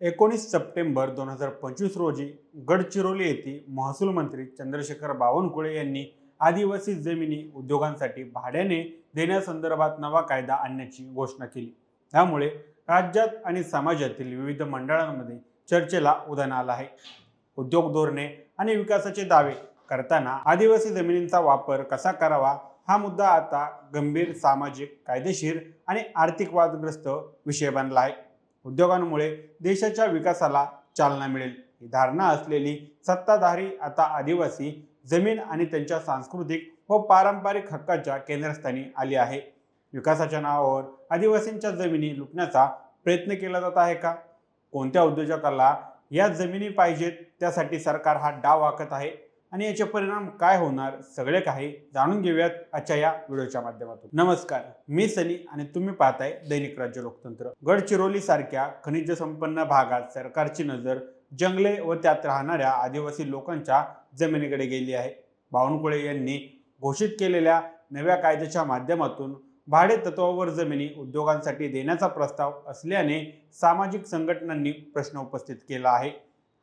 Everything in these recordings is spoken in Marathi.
19 सप्टेंबर 2025 रोजी गडचिरोली येथे महसूल मंत्री चंद्रशेखर बावनकुळे यांनी आदिवासी जमिनी उद्योगांसाठी भाड्याने देण्यासंदर्भात नवा कायदा आणण्याची घोषणा केली। त्यामुळे राज्यात आणि समाजातील विविध मंडळांमध्ये चर्चेला उधाण आलं आहे। उद्योग धोरणे आणि विकासाचे दावे करताना आदिवासी जमिनींचा वापर कसा करावा हा मुद्दा आता गंभीर सामाजिक, कायदेशीर आणि आर्थिक वादग्रस्त विषय बनला आहे। उद्योगांमुळे देशाच्या विकासाला चालना मिळेल ही धारणा असलेली सत्ताधारी आता आदिवासी जमीन आणि त्यांच्या सांस्कृतिक व पारंपरिक हक्काच्या केंद्रस्थानी आली आहे। विकासाच्या नावावर आदिवासींच्या जमिनी लुटण्याचा प्रयत्न केला जात आहे का? कोणत्या उद्योजकाला या जमिनी पाहिजेत त्यासाठी सरकार हा डाव आखत आहे आणि याचे परिणाम काय होणार सगळे काही जाणून घेऊयात आजच्या या व्हिडिओच्या माध्यमातून। नमस्कार, मी सनी आणि तुम्ही पाहताय दैनिक राज्य लोकतंत्र। गडचिरोली सारख्या खनिज संपन्न भागात सरकारची नजर जंगले व त्यात राहणाऱ्या आदिवासी लोकांच्या जमिनीकडे गेली आहे। बावनकुळे यांनी घोषित केलेल्या नव्या कायद्याच्या माध्यमातून भाडे तत्वावर जमिनी उद्योगांसाठी देण्याचा प्रस्ताव असल्याने सामाजिक संघटनांनी प्रश्न उपस्थित केला आहे।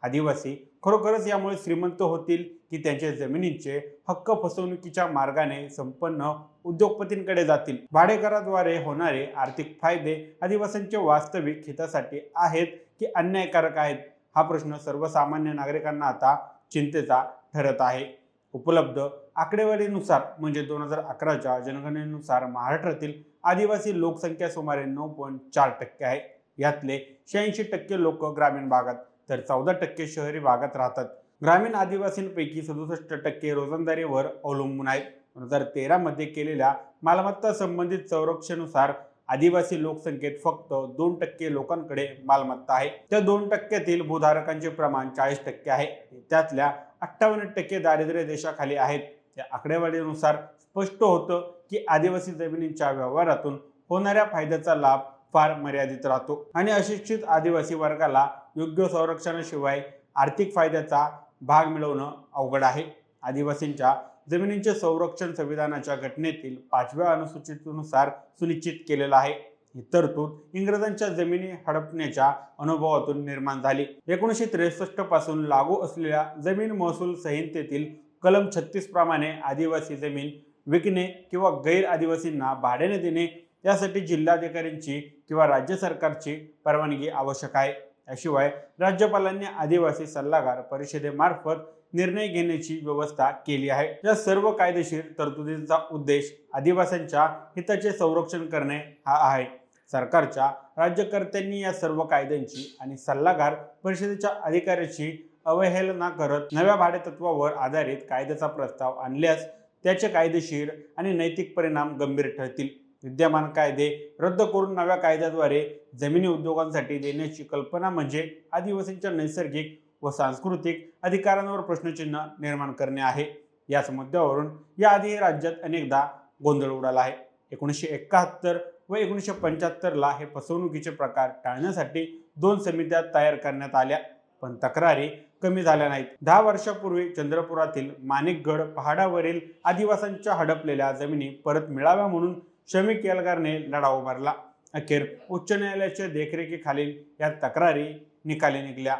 आदिवासी खरोखरच यामुळे श्रीमंत होतील की त्यांच्या जमिनींचे हक्क फसवणुकीच्या मार्गाने संपन्न उद्योगपतींकडे जातील? भाडेकराद्वारे होणारे आर्थिक फायदे आदिवासींच्या वास्तविक हितासाठी आहेत की अन्यायकारक आहेत हा प्रश्न सर्वसामान्य नागरिकांना आता चिंतेचा ठरत आहे। उपलब्ध आकडेवारीनुसार म्हणजे 2011च्या जनगणनेनुसार महाराष्ट्रातील आदिवासी लोकसंख्या सुमारे 9.4% आहे। यातले 86% लोक ग्रामीण भागात तर 14% शहरी भागात राहतात। ग्रामीण आदिवासींपैकी 67% रोजंदारीवर अवलंबून आहेत। 2013 मध्ये केलेल्या मालमत्ता संबंधित सर्वेक्षणानुसार आदिवासी लोकसंख्येत फक्त 2% लोकांकडे मालमत्ता आहे। त्या 2%तील भूधारकांचे प्रमाण 40% आहे। त्यातल्या 58% दारिद्र्य रेषेखाली आहेत। या आकडेवारीनुसार स्पष्ट होतं की आदिवासी जमिनींच्या व्यवहारातून होणाऱ्या फायद्याचा लाभ फार मर्यादित राहतो आणि अशिक्षित आदिवासी वर्गाला योग्य संरक्षणाशिवाय आर्थिक फायद्याचा भाग मिळवणं अवघड आहे। आदिवासींच्या जमिनींचे संरक्षण संविधानाच्या घटनेतील 5व्या अनुसूचीनुसार सुनिश्चित केलेलं आहे। ही तरतूद इंग्रजांच्या जमिनी हडपण्याच्या अनुभवातून निर्माण झाली। 1963 पासून लागू असलेल्या जमीन महसूल संहितेतील कलम 36 प्रमाणे आदिवासी जमीन विकणे किंवा गैर आदिवासींना भाड्याने देणे यासाठी जिल्हाधिकाऱ्यांची किंवा राज्य सरकारची परवानगी आवश्यक आहे। याशिवाय राज्यपालांनी आदिवासी सल्लागार परिषदेमार्फत निर्णय घेण्याची व्यवस्था केली आहे। या सर्व कायदेशीर तरतुदींचा उद्देश आदिवासींच्या हिताचे संरक्षण करणे हा आहे। सरकारच्या राज्यकर्त्यांनी या सर्व कायद्यांची आणि सल्लागार परिषदेच्या अधिकाऱ्याची अवहेलना करत नव्या भाडेतत्वावर आधारित कायद्याचा प्रस्ताव आणल्यास त्याचे कायदेशीर आणि नैतिक परिणाम गंभीर ठरतील। विद्यमान कायदे रद्द करून नव्या कायद्याद्वारे जमिनी उद्योगांसाठी देण्याची कल्पना म्हणजे आदिवासींच्या नैसर्गिक व सांस्कृतिक अधिकारांवर प्रश्नचिन्ह निर्माण करणे आहे। याच मुद्द्यावरून याआधी राज्यात अनेकदा गोंधळ उडाला आहे। 1971 व 1975 ला हे फसवणुकीचे प्रकार टाळण्यासाठी 2 समित्या तयार करण्यात आल्या, पण तक्रारी कमी झाल्या नाहीत। 10 वर्षापूर्वी चंद्रपुरातील माणिकगड पहाडावरील आदिवासींच्या हडपलेल्या जमिनी परत मिळाव्या म्हणून श्रमिक एल्गारने लढा उभारला। अखेर उच्च न्यायालयाच्या देखरेखीखालील या तक्रारी निकाली निघाल्या।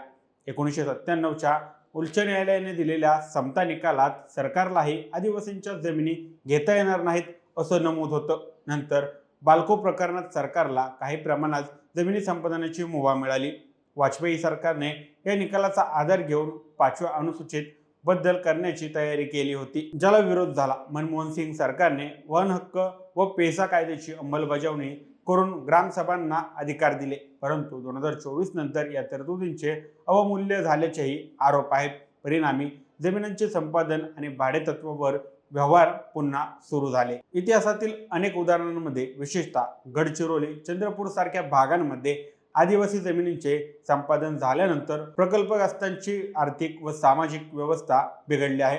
1997च्या उच्च न्यायालयाने दिलेल्या समता निकालात सरकारलाही आदिवासींच्या जमिनी घेता येणार नाहीत असं नमूद होतं। नंतर बाल्को प्रकरणात सरकारला काही प्रमाणात जमिनी संपादनाची मुभा मिळाली। वाजपेयी सरकारने या निकालाचा आधार घेऊन 5व्या अनुसूचित बदल करण्याची तयारी केली होती, ज्याला विरोध झाला। मनमोहन सिंग सरकारने वन हक्क व पेसा कायद्याची अंमलबजावणी करून ग्रामसभांना अधिकार दिले, परंतु 2024 नंतर या तरतुदींचे अवमूल्य झाल्याचेही आरोप आहेत। परिणामी जमिनींचे संपादन आणि भाडेतत्वावर व्यवहार पुन्हा सुरू झाले। इतिहासातील अनेक उदाहरणांमध्ये विशेषतः गडचिरोली, चंद्रपूर सारख्या भागांमध्ये आदिवासी जमिनींचे संपादन झाल्यानंतर प्रकल्पग्रस्तांची आर्थिक व सामाजिक व्यवस्था बिघडली आहे।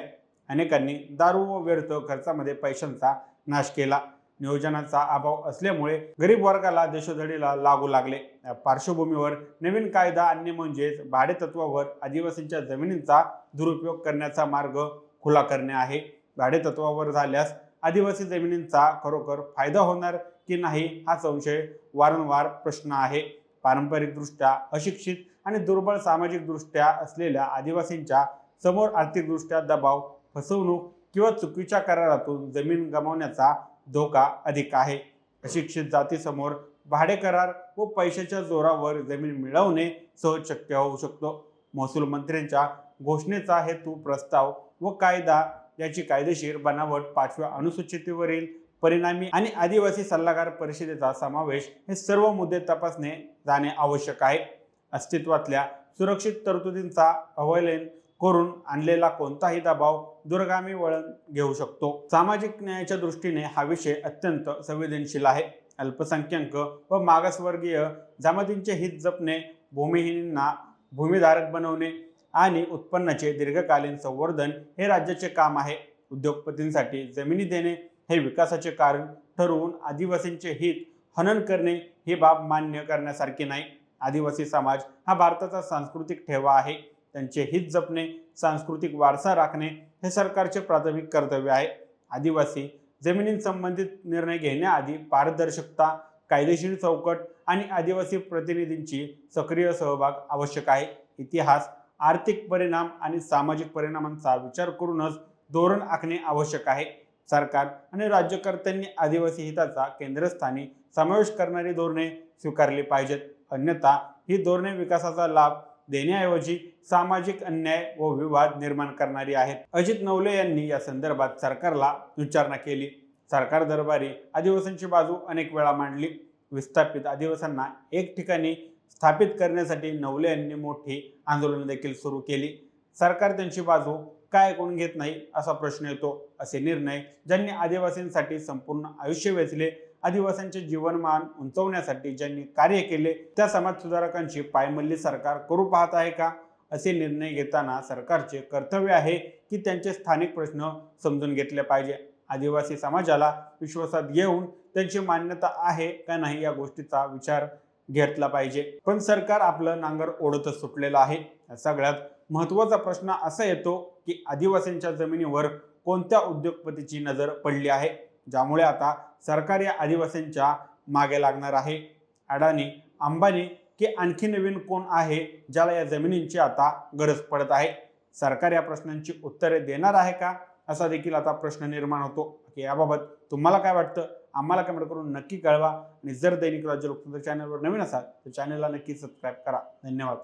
अनेकांनी दारू व व्यर्थ खर्चामध्ये पैशांचा नाश केला। नियोजनाचा अभाव असल्यामुळे गरीब वर्गाला देशोधडीला लागू लागले। या पार्श्वभूमीवर नवीन कायदा आणणे म्हणजेच भाडेतत्वावर आदिवासींच्या जमिनींचा दुरुपयोग करण्याचा मार्ग खुला करणे आहे। भाडेतत्वावर झाल्यास आदिवासी जमिनींचा खरोखर फायदा होणार की नाही हा संशय वारंवार प्रश्न आहे। पारंपरिकदृष्ट्या अशिक्षित आणि दुर्बल सामाजिकदृष्ट्या असलेल्या आदिवासींच्या समोर आर्थिकदृष्ट्या दबाव, फसवणूक किंवा चुकीच्या करारातून जमीन गमावण्याचा धोका अधिक आहे. अशिक्षित जातीसमोर भाडे करार व पैशाच्या जोरावर जमीन मिळवणे सहज शक्य होऊ शकतो. महसूल मंत्र्यांच्या घोषणेचा हेतू, प्रस्ताव व कायदा याची कायदेशीर बनावट, 5व्या अनुसूचितेवरील परिणामी आणि आदिवासी सल्लागार परिषदेचा समावेश हे सर्व मुद्दे तपासणे जाणे आवश्यक आहे. अस्तित्वातल्या सुरक्षित तरतुदींचा अवहेलना करून आणलेला कोणताही दबाव दूरगामी वळण घेऊ शकतो. सामाजिक न्यायाच्या दृष्टीने हा विषय अत्यंत संवेदनशील आहे. अल्पसंख्याक व मागासवर्गीय जमातींचे हित जपणे, भूमिहीनांना भूमिधारक बनवणे आणि उत्पन्नाचे दीर्घकालीन संवर्धन हे राज्याचे काम आहे. उद्योगपतींसाठी जमिनी देणे हे विकासाचे कारण ठरवून आदिवासींचे हित हनन करणे ही बाब मान्य करण्यासारखी नाही. आदिवासी समाज हा भारताचा सांस्कृतिक ठेवा आहे. त्यांचे हित जपणे, सांस्कृतिक वारसा राखणे हे सरकारचे प्राथमिक कर्तव्य आहे. आदिवासी जमिनींसंबंधित निर्णय घेण्याआधी पारदर्शकता, कायदेशीर चौकट आणि आदिवासी प्रतिनिधींची सक्रिय सहभाग आवश्यक आहे. इतिहास, आर्थिक परिणाम आणि सामाजिक परिणामांचा विचार करूनच धोरण आखणे आवश्यक आहे. सरकार आणि राज्यकर्त्यांनी आदिवासी हिताचा केंद्रस्थानी समावेश करणारी धोरणे स्वीकारली पाहिजेत. अन्यथा ही धोरणे विकासाचा लाभ देण्याऐवजी सामाजिक अन्याय व विवाद निर्माण करणारी आहेत. अजित नवले यांनी या संदर्भात सरकारला विचारणा केली. सरकार दरबारी आदिवासींची बाजू अनेक वेळा मांडली. विस्थापित आदिवासींना एक ठिकाणी स्थापित करण्यासाठी नवले यांनी मोठी आंदोलन देखील सुरू केली. सरकार त्यांची बाजू काय ऐकून घेत नाही असा प्रश्न येतो. असे निर्णय ज्यांनी आदिवासींसाठी संपूर्ण आयुष्य वेचले, आदिवासींचे जीवनमान उंचवण्यासाठी ज्यांनी कार्य केले, त्या समाजसुधारकांची पायमल्ली सरकार करू पाहत आहे का? असे निर्णय घेताना सरकारचे कर्तव्य आहे की त्यांचे स्थानिक प्रश्न समजून घेतले पाहिजे. आदिवासी समाजाला विश्वासात घेऊन त्यांची मान्यता आहे का नाही या गोष्टीचा विचार घेतला पाहिजे. पण सरकार आपलं नांगर ओढतच सुटलेलं आहे. सगळ्यात महत्त्वाचा प्रश्न असा येतो की आदिवासींच्या जमिनीवर कोणत्या उद्योगपतीची नजर पडली आहे, ज्यामुळे आता सरकार या आदिवासींच्या मागे लागणार आहे? अडाणी, अंबानी की आणखी नवीन कोण आहे ज्याला या जमिनींची आता गरज पडत आहे? सरकार या प्रश्नांची उत्तरे देणार आहे का, असा देखील आता प्रश्न निर्माण होतो. की याबाबत तुम्हाला काय वाटतं? आम्हाला कमेंट करून नक्की कळवा. आणि जर दैनिक राज्य लोकतंत्र चॅनलवर नवीन असाल तर चॅनलला नक्की सबस्क्राईब करा. धन्यवाद.